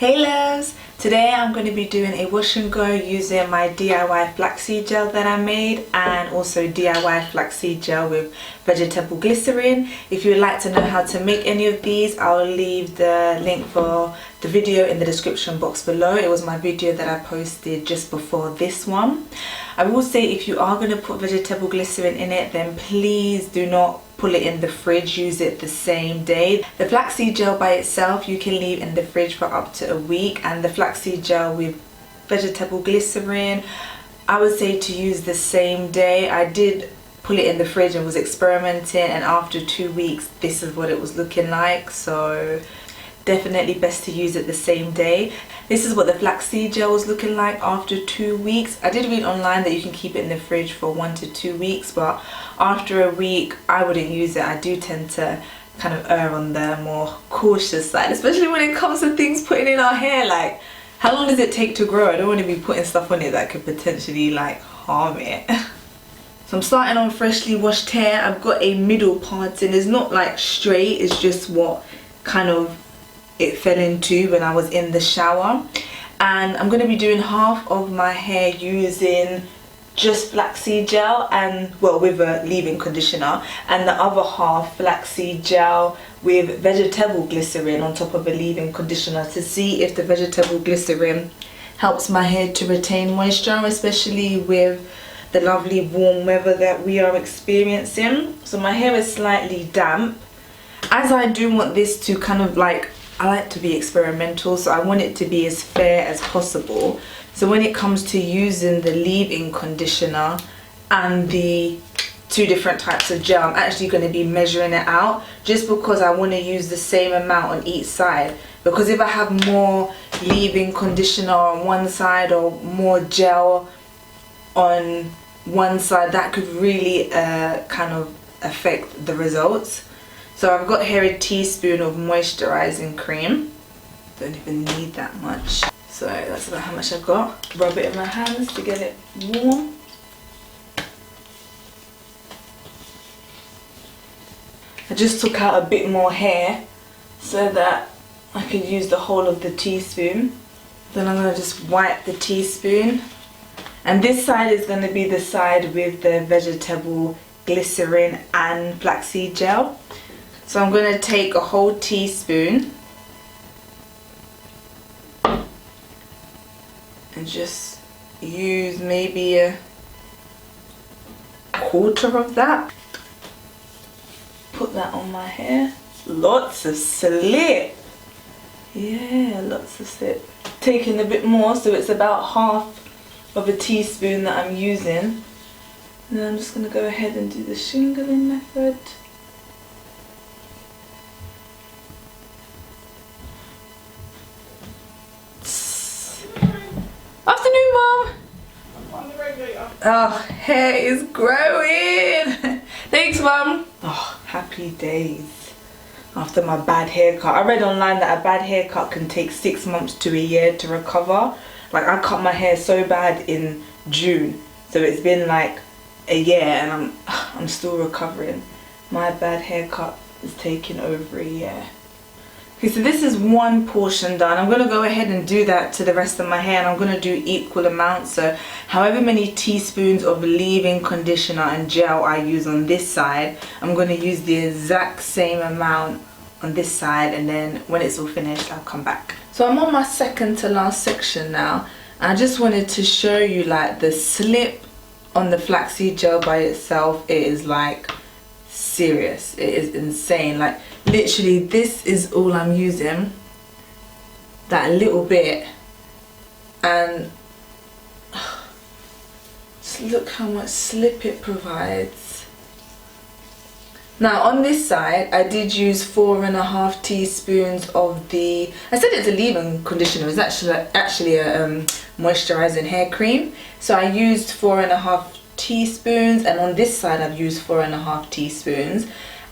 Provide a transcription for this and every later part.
Hey loves! Today I'm going to be doing a wash and go using my DIY flaxseed gel that I made and also DIY flaxseed gel with vegetable glycerin. If you would like to know how to make any of these, I'll leave the link for the video in the description box below. It was my video that I posted just before this one. I will say if you are going to put vegetable glycerin in it, then please do not pull it in the fridge, use it the same day. The flaxseed gel by itself you can leave in the fridge for up to a week, and the flaxseed gel with vegetable glycerin I would say to use the same day. I did pull it in the fridge and was experimenting, and after 2 weeks this is what it was looking like, so definitely best to use it the same day. This is what the flaxseed gel was looking like after 2 weeks. I did read online that you can keep it in the fridge for 1 to 2 weeks, but after a week I wouldn't use it. I do tend to kind of err on the more cautious side, especially when it comes to things putting in our hair. Like, how long does it take to grow? I don't want to be putting stuff on it that could potentially like harm it. So I'm starting on freshly washed hair. I've got a middle part and it's not like straight, it's just what kind of it fell into when I was in the shower. And I'm going to be doing half of my hair using just flaxseed gel and, well, with a leave-in conditioner, and the other half flaxseed gel with vegetable glycerin on top of a leave-in conditioner, to see if the vegetable glycerin helps my hair to retain moisture, especially with the lovely warm weather that we are experiencing. So my hair is slightly damp, as I do want this to kind of like, I like to be experimental, so I want it to be as fair as possible. So when it comes to using the leave-in conditioner and the two different types of gel, I'm actually going to be measuring it out, just because I want to use the same amount on each side. Because if I have more leave-in conditioner on one side or more gel on one side, that could really kind of affect the results. So I've got here a teaspoon of moisturising cream. Don't even need that much. So that's about how much I've got. Rub it in my hands to get it warm. I just took out a bit more hair so that I could use the whole of the teaspoon. Then I'm going to just wipe the teaspoon. And this side is going to be the side with the vegetable glycerin and flaxseed gel. So I'm going to take a whole teaspoon and just use maybe a quarter of that. Put that on my hair. Lots of slip. Yeah, lots of slip. Taking a bit more, so it's about half of a teaspoon that I'm using. And then I'm just going to go ahead and do the shingling method. Afternoon, Mom. I'm on the radiator. Oh, hair is growing. Thanks, Mum. Oh, happy days after my bad haircut. I read online that a bad haircut can take 6 months to a year to recover. Like, I cut my hair so bad in June, so it's been like a year and I'm still recovering. My bad haircut is taking over a year. Okay, so this is one portion done. I'm going to go ahead and do that to the rest of my hair, and I'm going to do equal amounts. So however many teaspoons of leave-in conditioner and gel I use on this side, I'm going to use the exact same amount on this side, and then when it's all finished I'll come back. So I'm on my second to last section now. I just wanted to show you like the slip on the flaxseed gel by itself. It is like serious, it is insane. Like, literally this is all I'm using, that little bit, and just look how much slip it provides. Now on this side I did use 4.5 teaspoons of the, I said it's a leave-in conditioner, it's actually a moisturising hair cream. So I used 4.5 teaspoons, and on this side I've used 4.5 teaspoons.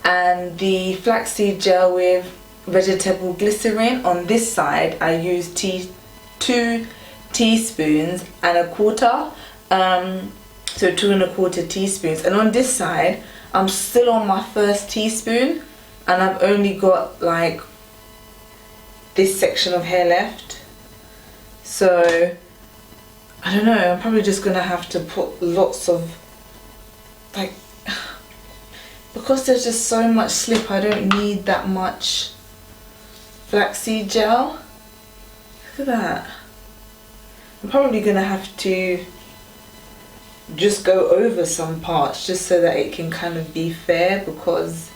And the flaxseed gel with vegetable glycerin, on this side I used 2 teaspoons and a quarter, so 2.25 teaspoons. And on this side I'm still on my first teaspoon, and I've only got like this section of hair left. So I don't know, I'm probably just gonna have to put lots of, like, because there's just so much slip, I don't need that much flaxseed gel. Look at that. I'm probably gonna have to just go over some parts just so that it can kind of be fair, because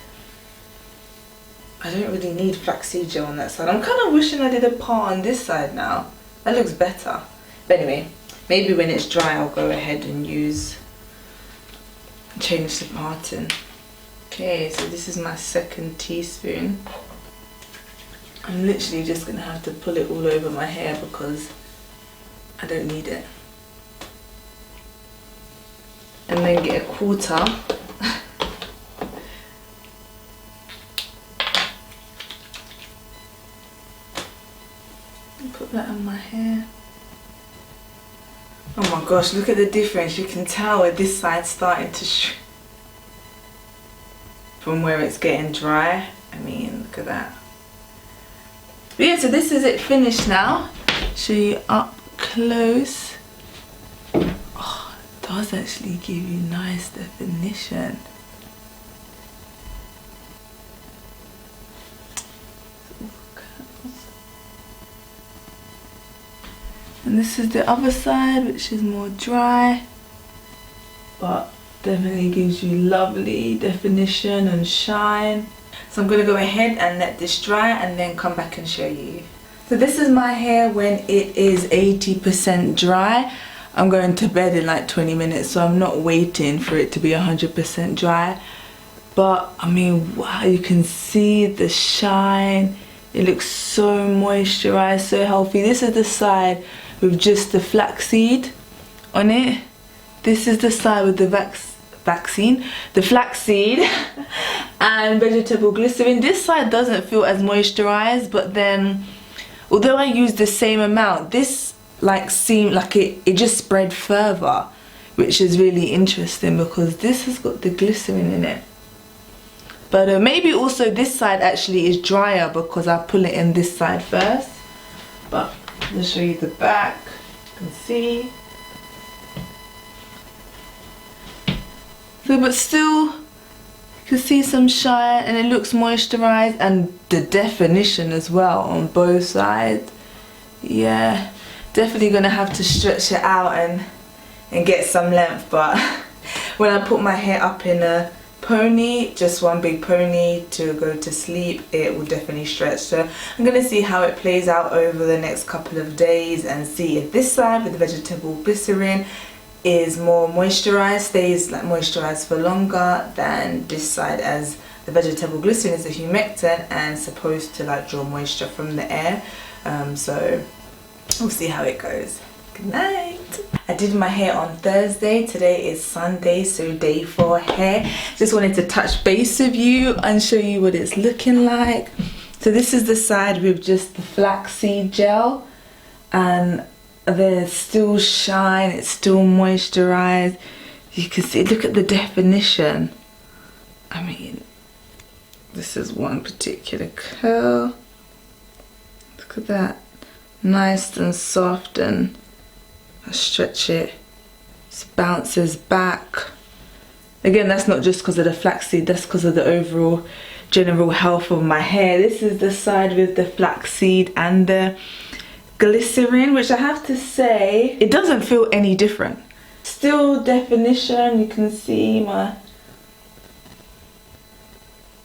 I don't really need flaxseed gel on that side. I'm kind of wishing I did a part on this side now. That looks better. But anyway, maybe when it's dry I'll go ahead and change the pattern. Okay, so this is my 2nd teaspoon. I'm literally just gonna have to pull it all over my hair because I don't need it. And then get a 1/4. Put that on my hair. Oh my gosh, look at the difference. You can tell where this side's starting to shrink from where it's getting dry. I mean, look at that. But yeah, so this is it finished now. Show you up close. Oh, it does actually give you nice definition. And this is the other side, which is more dry, but definitely gives you lovely definition and shine. So I'm gonna go ahead and let this dry and then come back and show you. So this is my hair when it is 80% dry. I'm going to bed in like 20 minutes, so I'm not waiting for it to be 100% dry. But I mean, wow, you can see the shine. It looks so moisturized, so healthy. This is the side with just the flaxseed on it. This is the side with the flaxseed and vegetable glycerin. This side doesn't feel as moisturized, but then although I used the same amount, this like seemed like it just spread further, which is really interesting because this has got the glycerin in it. But maybe also this side actually is drier because I pull it in this side first. But I'll show you the back. You can see. So, but still, you can see some shine and it looks moisturized, and the definition as well on both sides. Yeah, definitely gonna have to stretch it out and get some length. But when I put my hair up in a pony, just one big pony to go to sleep, it will definitely stretch. So I'm gonna see how it plays out over the next couple of days and see if this side with the vegetable glycerin is more moisturized, stays like moisturized for longer than this side, as the vegetable glycerin is a humectant and supposed to like draw moisture from the air. So we'll see how it goes. Good night. I did my hair on Thursday. Today is Sunday, so day 4 hair. Just wanted to touch base with you and show you what it's looking like. So this is the side with just the flaxseed gel, and there's still shine, it's still moisturized. You can see, look at the definition. I mean, this is one particular curl. Look at that, nice and soft, and I stretch it, just bounces back. Again, that's not just because of the flaxseed, that's because of the overall general health of my hair. This is the side with the flaxseed and the glycerin, which I have to say, it doesn't feel any different. Still definition, you can see my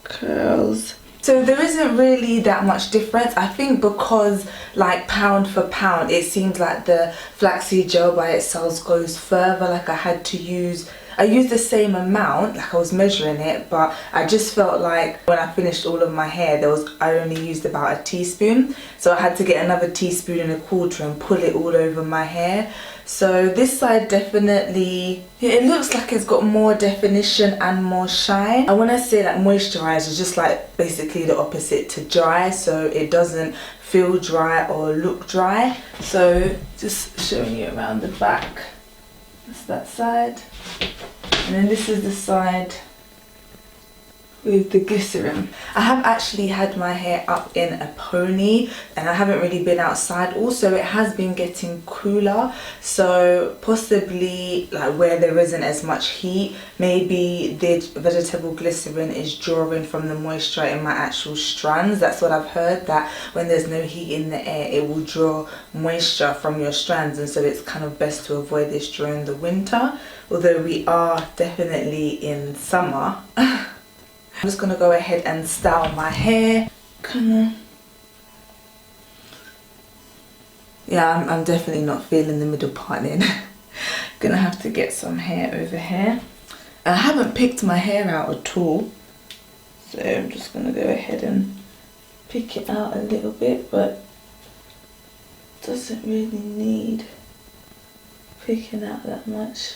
curls. So there isn't really that much difference. I think because like pound for pound, it seems like the flaxseed gel by itself goes further. Like I used the same amount, like I was measuring it, but I just felt like when I finished all of my hair, I only used about a teaspoon. So I had to get another teaspoon and a 1/4 and pull it all over my hair. So this side definitely, it looks like it's got more definition and more shine. And when I say like moisturized, it's just like basically the opposite to dry. So it doesn't feel dry or look dry. So just showing you around the back. That's that side. And then this is the side with the glycerin. I have actually had my hair up in a pony and I haven't really been outside. Also, it has been getting cooler, so possibly like where there isn't as much heat, maybe the vegetable glycerin is drawing from the moisture in my actual strands. That's what I've heard, that when there's no heat in the air, it will draw moisture from your strands, and so it's kind of best to avoid this during the winter, although we are definitely in summer. I'm just going to go ahead and style my hair. Yeah, I'm definitely not feeling the middle part in. Gonna have to get some hair over here. I haven't picked my hair out at all, so I'm just going to go ahead and pick it out a little bit, but doesn't really need picking out that much.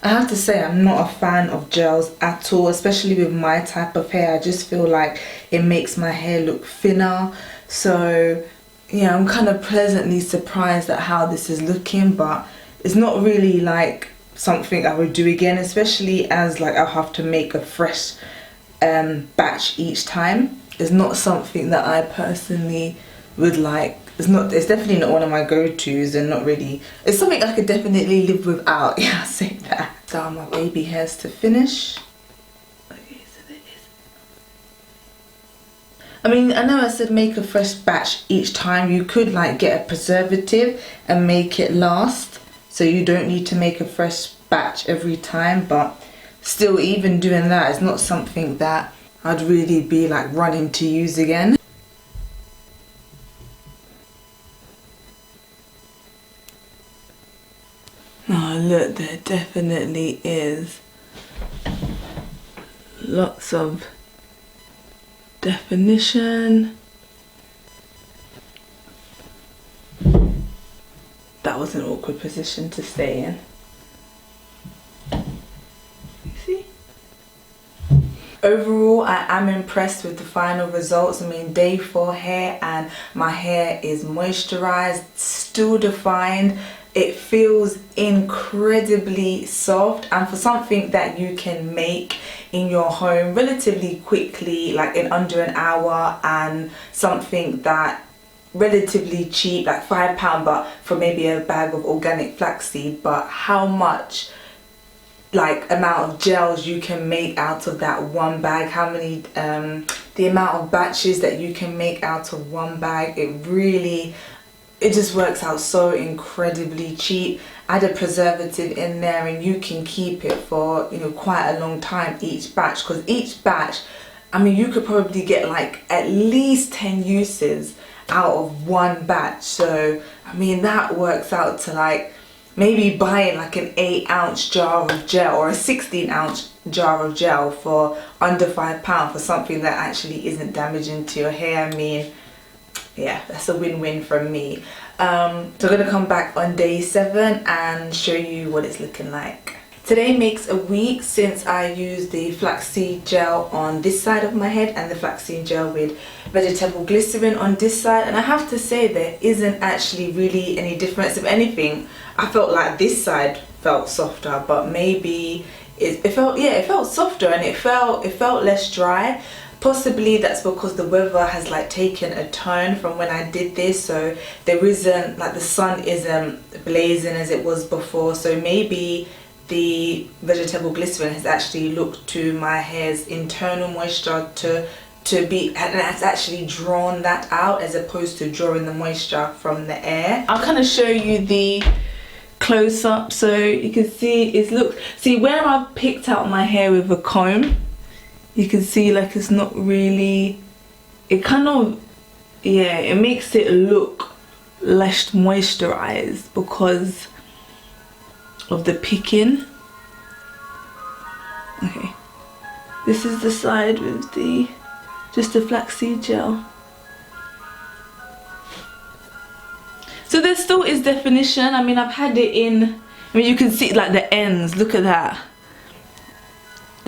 I have to say, I'm not a fan of gels at all, especially with my type of hair. I just feel like it makes my hair look thinner. So yeah, I'm kind of pleasantly surprised at how this is looking, but it's not really like something I would do again, especially as like I'll have to make a fresh batch each time. It's not something that I personally would like. It's definitely not one of my go-tos, and not really, it's something I could definitely live without. Yeah, I'll say that. Style my baby hairs to finish. Okay, so there is. I mean, I know I said make a fresh batch each time. You could like get a preservative and make it last, so you don't need to make a fresh batch every time, but still, even doing that is not something that I'd really be like running to use again. Oh look, there definitely is lots of definition. That was an awkward position to stay in. You see? Overall, I am impressed with the final results. I mean, day 4 hair, and my hair is moisturized, still defined. It feels incredibly soft, and for something that you can make in your home relatively quickly, like in under an hour, and something that relatively cheap, like £5, but for maybe a bag of organic flaxseed, but how much like amount of gels you can make out of that one bag, how many the amount of batches that you can make out of one bag, it just works out so incredibly cheap. Add a preservative in there and you can keep it for, you know, quite a long time each batch, because each batch, I mean, you could probably get like at least 10 uses out of one batch. So I mean, that works out to like maybe buying like an 8-ounce jar of gel or a 16-ounce jar of gel for under £5 for something that actually isn't damaging to your hair. I mean, yeah, that's a win-win from me. So I'm gonna come back on day 7 and show you what it's looking like. Today makes a week since I used the flaxseed gel on this side of my head and the flaxseed gel with vegetable glycerin on this side, and I have to say there isn't actually really any difference. If anything, I felt like this side felt softer, but maybe it felt softer, and it felt less dry. Possibly that's because the weather has like taken a turn from when I did this, so there isn't like the sun isn't blazing as it was before, so maybe the vegetable glycerin has actually looked to my hair's internal moisture to be, and it's actually drawn that out as opposed to drawing the moisture from the air. I'll kind of show you the close up so you can see see where I've picked out my hair with a comb. You can see like it's not really, it kind of, yeah, it makes it look less moisturized because of the picking. Okay, this is the side with just the flaxseed gel. So there still is definition. I mean, I've had it in, I mean, you can see like the ends, look at that.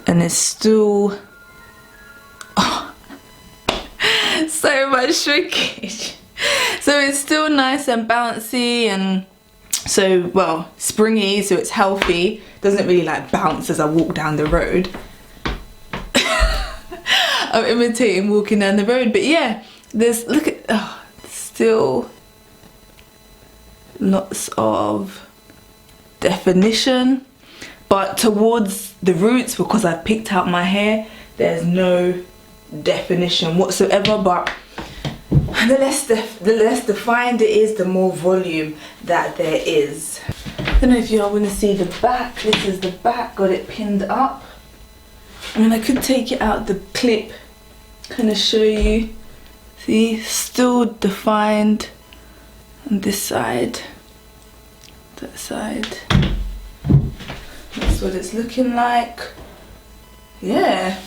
And it's still, so much shrinkage. So it's still nice and bouncy, and so, well, springy, so it's healthy. Doesn't really like bounce as I walk down the road. I'm imitating walking down the road. But yeah, there's, look at, still lots of definition. But towards the roots, because I picked out my hair, there's no definition whatsoever. But the less defined it is, the more volume that there is. I don't know if you all want to see the back. This is the back, got it pinned up. I mean, I could take it out the clip, kind of show you. See, still defined on this side, that side. That's what it's looking like. Yeah,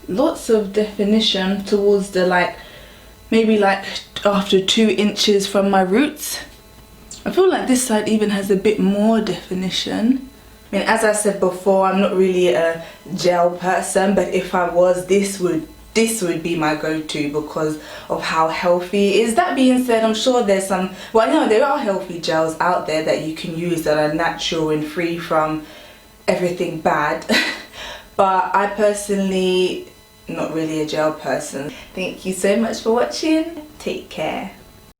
lots of definition towards the, like, maybe like after 2 inches from my roots. I feel like this side even has a bit more definition. I mean, as I said before, I'm not really a gel person, but if I was, this would be my go-to because of how healthy it is. That being said, I'm sure there's some, well, I know there are healthy gels out there that you can use that are natural and free from everything bad. But I personally, not really a gel person. Thank you so much for watching. Take care.